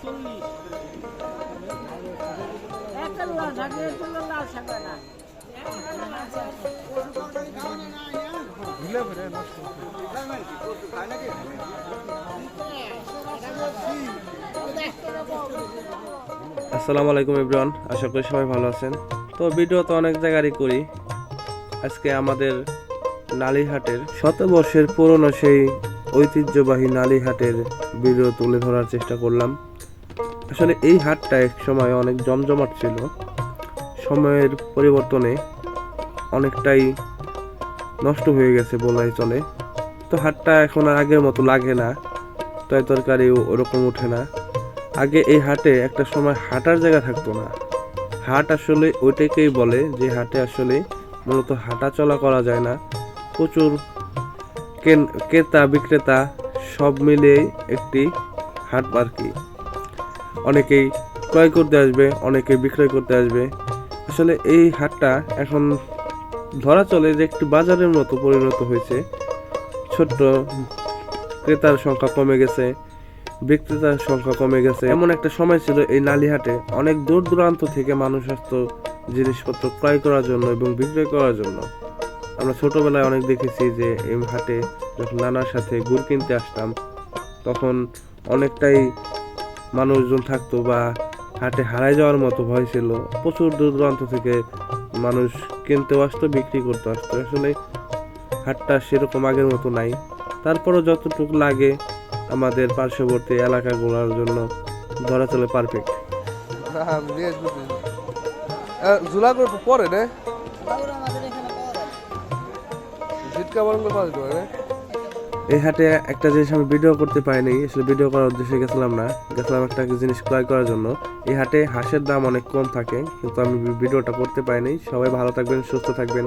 আসসালামু আলাইকুম এভরিওয়ান, আশা করি সবাই ভালো আছেন। তো ভিডিও তো অনেক জায়গারই করি। আজকে আমাদের নালিহাটের শতবর্ষের পুরনো সেই ঐতিহ্যবাহী নালিহাটের ভিডিও তুলে ধরার চেষ্টা করলাম। আসলে এই হাটটা এক সময় অনেক জমজমাট ছিল, সময়ের পরিবর্তনে অনেকটাই নষ্ট হয়ে গেছে বলাই চলে। তো হাটটা এখন আর আগের মতো লাগে না, তয় তরকারি ওরকম ওঠে না। আগে এই হাটে একটা সময় হাঁটার জায়গা থাকতো না। হাট আসলে ওইটাকেই বলে যে হাটে আসলে মূলত হাঁটা চলা করা যায় না। প্রচুর ক্রেতা বিক্রেতা সব মিলিয়ে একটি হাট আর কি। অনেকেই ক্রয় করতে আসবে, অনেকে বিক্রয় করতে আসবে। আসলে এই হাটটা এখন ধরা চলে যে একটি বাজারের মতো পরিণত হয়েছে। ছোট্ট ক্রেতার সংখ্যা কমে গেছে, বিক্রেতার সংখ্যা কমে গেছে। এমন একটা সময় ছিল এই নালিহাটে অনেক দূর দূরান্ত থেকে মানুষ আসতো জিনিসপত্র ক্রয় করার জন্য এবং বিক্রয় করার জন্য। আমরা ছোটবেলায় অনেক দেখেছি যে এই হাটে যখন নানার সাথে গুড় কিনতে আসতাম, তখন অনেকটাই মানুষজন থাকতো বা হাটে হারাই যাওয়ার মতো ভয় ছিল। প্রচুর দূর দূরান্ত থেকে মানুষ কিনতেও আসতো, বিক্রি করতে আসতো। আসলে হাটটা সেরকম আগের মতো নাই। তারপরও যতটুকু লাগে আমাদের পার্শ্ববর্তী এলাকাগুলোর জন্য ধরা চলে পারফেক্ট। এই হাটে একটা জিনিস আমি ভিডিও করতে পারিনি, আসলে ভিডিও করার উদ্দেশ্যে গেছিলাম না, গেছিলাম একটা জিনিস ক্রয় করার জন্য। এই হাটে হাঁসের দাম অনেক কম থাকে, কিন্তু আমি ভিডিওটা করতে পারিনি। সবাই ভালো থাকবেন, সুস্থ থাকবেন।